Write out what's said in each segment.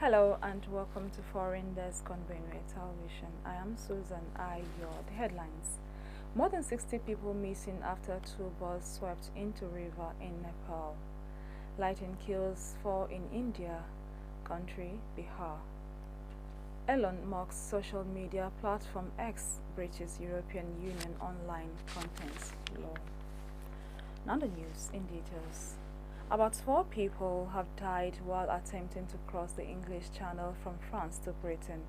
Hello and welcome to Foreigndesk on Benue Television. I am Susan Ayo. The headlines. More than 60 people missing after two boats swept into river in Nepal. Lightning kills four in India, country Bihar. Elon Musk's social media platform X breaches European Union online content law. Now the news in details. About 4 people have died while attempting to cross the English Channel from France to Britain.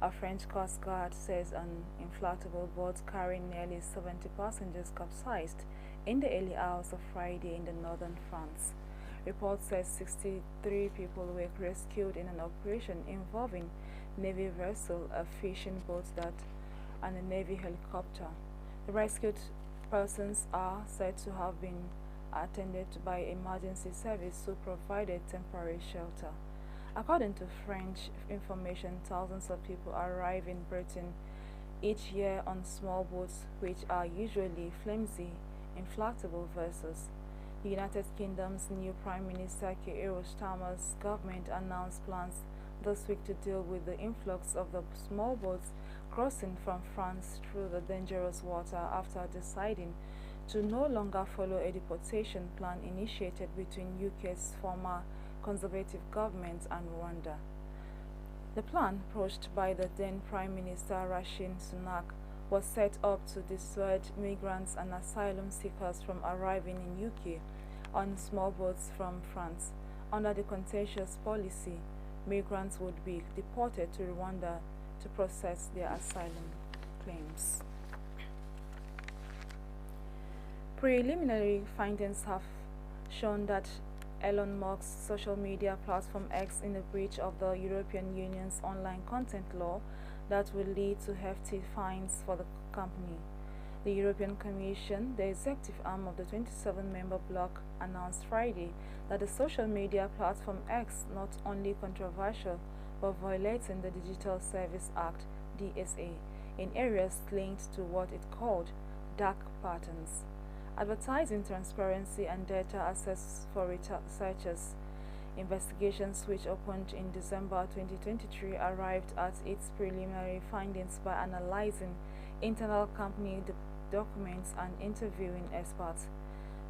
A French Coast Guard says an inflatable boat carrying nearly 70 passengers capsized in the early hours of Friday in the northern France. Report says 63 people were rescued in an operation involving Navy vessel, a fishing boat and a Navy helicopter. The rescued persons are said to have been attended by emergency service who provided temporary shelter. According to French information, thousands of people arrive in Britain each year on small boats which are usually flimsy, inflatable vessels. The United Kingdom's new Prime Minister Keir Starmer's government announced plans this week to deal with the influx of the small boats crossing from France through the dangerous water after deciding to no longer follow a deportation plan initiated between UK's former Conservative government and Rwanda. The plan, pushed by the then Prime Minister Rishi Sunak, was set up to dissuade migrants and asylum seekers from arriving in UK on small boats from France. Under the contentious policy, migrants would be deported to Rwanda to process their asylum claims. Preliminary findings have shown that Elon Musk's social media platform X in a breach of the European Union's online content law that will lead to hefty fines for the company. The European Commission, the executive arm of the 27-member bloc, announced Friday that the social media platform X not only controversial but violating the Digital Service Act (DSA) in areas linked to what it called dark patterns. Advertising transparency and data access for researchers. Investigations, which opened in December 2023, arrived at its preliminary findings by analyzing internal company documents and interviewing experts.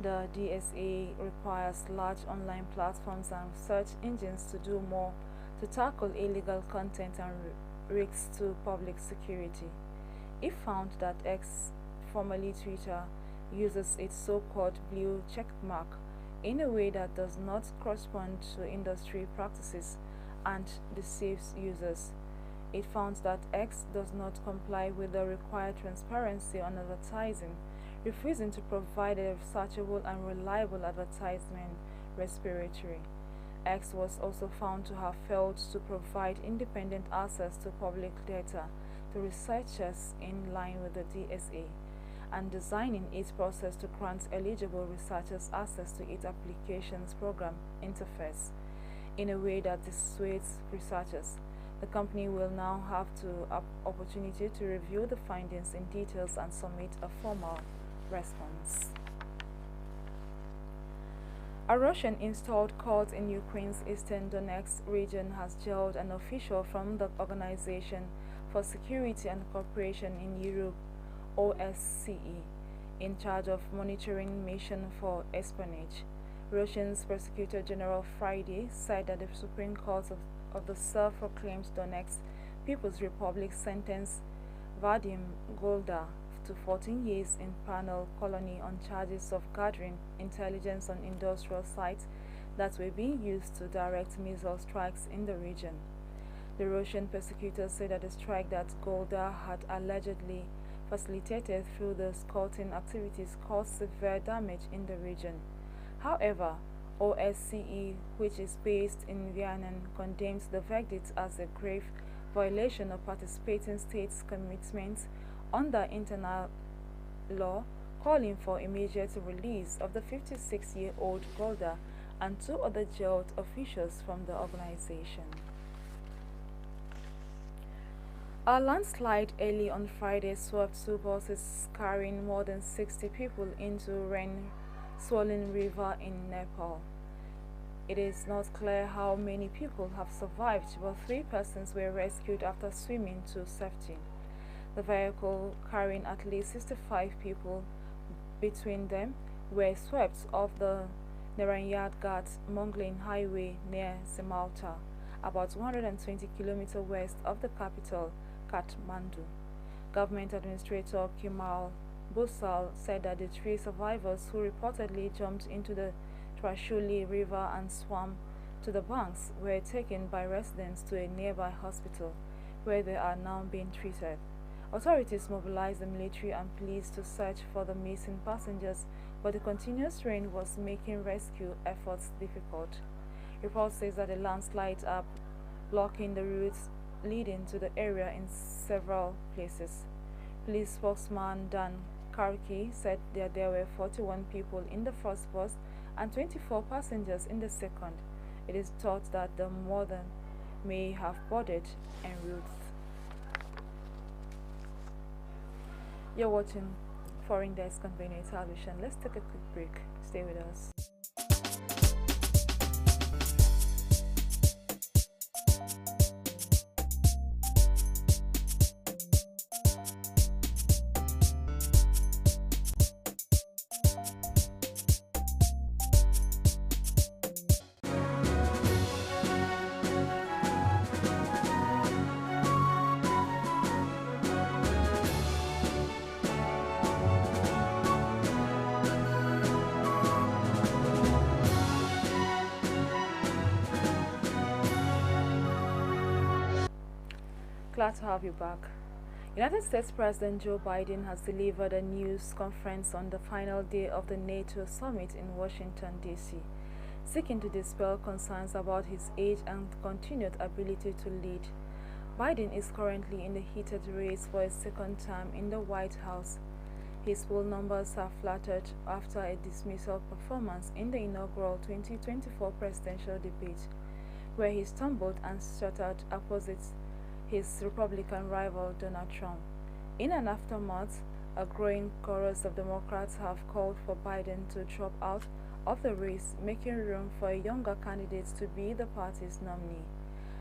The DSA requires large online platforms and search engines to do more to tackle illegal content and risks to public security. It found that X, formerly Twitter, uses its so-called blue checkmark in a way that does not correspond to industry practices and deceives users. It found that X does not comply with the required transparency on advertising, refusing to provide a searchable and reliable advertisement repository. X was also found to have failed to provide independent access to public data to researchers in line with the DSA, and designing its process to grant eligible researchers access to its applications program interface in a way that dissuades researchers. The company will now have the opportunity to review the findings in details and submit a formal response. A Russian-installed court in Ukraine's eastern Donetsk region has jailed an official from the Organization for Security and Cooperation in Europe (OSCE) in charge of monitoring mission for espionage. Russia's Prosecutor General Friday said that the Supreme Court of the self-proclaimed Donetsk People's Republic sentenced Vadim Golda to 14 years in penal colony on charges of gathering intelligence on industrial sites that were being used to direct missile strikes in the region. The Russian prosecutor said that the strike that Golda had allegedly facilitated through the scouting activities caused severe damage in the region. However, OSCE, which is based in Vienna, condemns the verdict as a grave violation of participating states' commitments under international law, calling for immediate release of the 56-year-old Golda and 2 other jailed officials from the organization. A landslide early on Friday swept 2 buses carrying more than 60 people into rain-swollen river in Nepal. It is not clear how many people have survived, but 3 persons were rescued after swimming to safety. The vehicle, carrying at least 65 people between them, were swept off the Narayat Ghats Mongling Highway near Simalta, about 120 km west of the capital, Kathmandu. Government Administrator Kemal Busal said that the 3 survivors who reportedly jumped into the Trashuli River and swam to the banks were taken by residents to a nearby hospital, where they are now being treated. Authorities mobilized the military and police to search for the missing passengers, but the continuous rain was making rescue efforts difficult. Reports say that the landslides are blocking the routes leading to the area in several places. Police spokesman Dan Karki said that there were 41 people in the first bus and 24 passengers in the second. It is thought that the more than may have boarded en route. You're watching Foreign Desk on Benue Television. Let's take a quick break. Stay with us. Glad to have you back. United States President Joe Biden has delivered a news conference on the final day of the NATO summit in Washington, D.C., seeking to dispel concerns about his age and continued ability to lead. Biden is currently in the heated race for a second term in the White House. His poll numbers have flattered after a dismissal performance in the inaugural 2024 presidential debate, where he stumbled and stuttered opposite his Republican rival Donald Trump. In an aftermath, a growing chorus of Democrats have called for Biden to drop out of the race, making room for a younger candidate to be the party's nominee.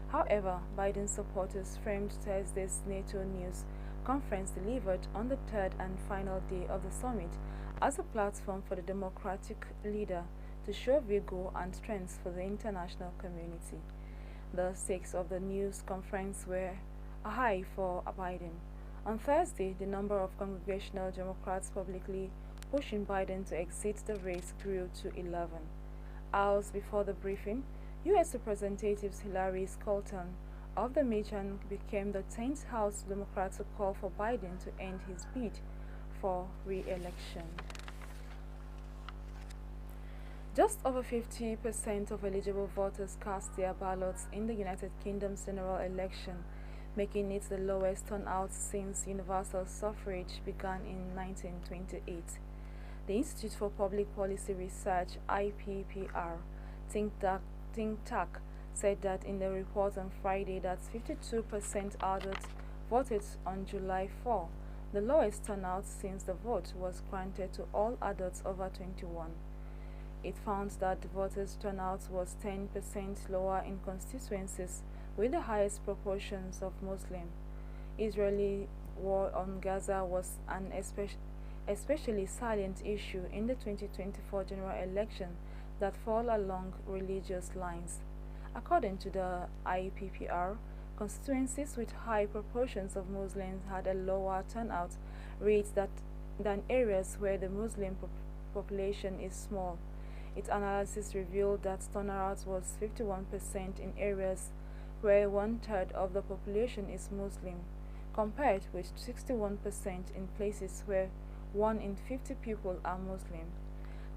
However, Biden's supporters framed Thursday's NATO news conference delivered on the third and final day of the summit as a platform for the Democratic leader to show vigor and strength for the international community. The stakes of the news conference were high for Biden. On Thursday, the number of Congressional Democrats publicly pushing Biden to exit the race grew to 11. Hours before the briefing, U.S. Representative Hillary Clinton of the Michigan became the 10th House Democrat to call for Biden to end his bid for re-election. Just over 50% of eligible voters cast their ballots in the United Kingdom's general election, making it the lowest turnout since universal suffrage began in 1928. The Institute for Public Policy Research (IPPR) think tank said that in the report on Friday that 52% adults voted on July 4, the lowest turnout since the vote was granted to all adults over 21. It found that the voters' turnout was 10% lower in constituencies with the highest proportions of Muslims. Israeli war on Gaza was an especially salient issue in the 2024 general election that fall along religious lines. According to the IPPR, constituencies with high proportions of Muslims had a lower turnout rate than areas where the Muslim population is small. Its analysis revealed that turnout was 51% in areas where 1/3 of the population is Muslim, compared with 61% in places where 1 in 50 people are Muslim.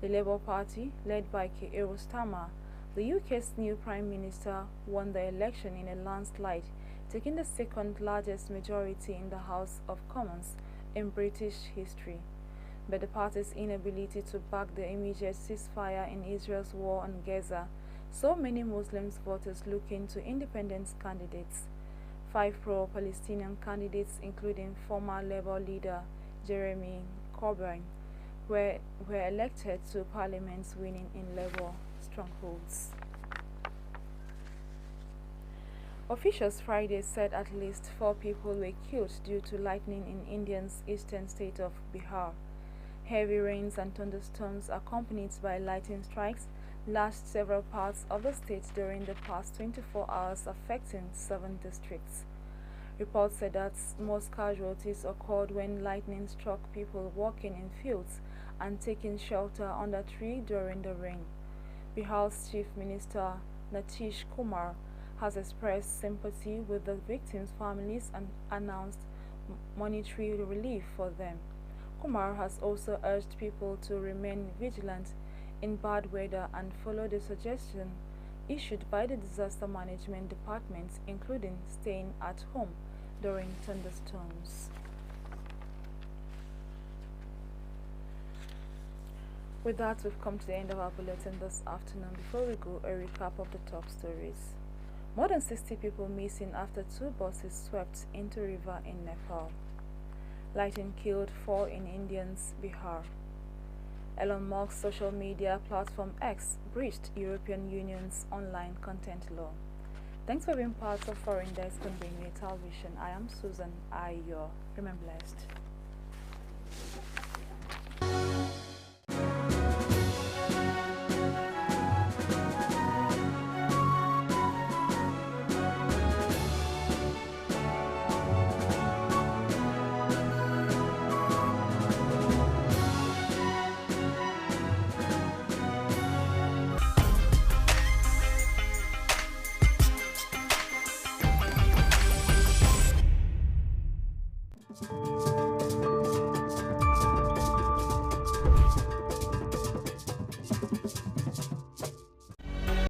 The Labour Party, led by Keir Starmer, the UK's new Prime Minister, won the election in a landslide, taking the second largest majority in the House of Commons in British history. But the party's inability to back the immediate ceasefire in Israel's war on Gaza saw many Muslim voters looking to independent candidates. 5 pro-Palestinian candidates, including former Labour leader Jeremy Corbyn, were elected to parliament, winning in Labour strongholds. Officials Friday said at least 4 people were killed due to lightning in India's eastern state of Bihar. Heavy rains and thunderstorms accompanied by lightning strikes lashed several parts of the state during the past 24 hours, affecting 7 districts. Reports said that most casualties occurred when lightning struck people walking in fields and taking shelter under trees during the rain. Bihar's Chief Minister Nitish Kumar has expressed sympathy with the victims' families and announced monetary relief for them. Kumar has also urged people to remain vigilant in bad weather and follow the suggestion issued by the Disaster Management Department, including staying at home during thunderstorms. With that, we've come to the end of our bulletin this afternoon. Before we go, a recap of the top stories. More than 60 people missing after 2 buses swept into river in Nepal. Lightning killed 4 in India's Bihar. Elon Musk's social media platform X breached European Union's online content law. Thanks for being part of Foreigndesk on Benue Television. I am Susan Ayo. Remain blessed.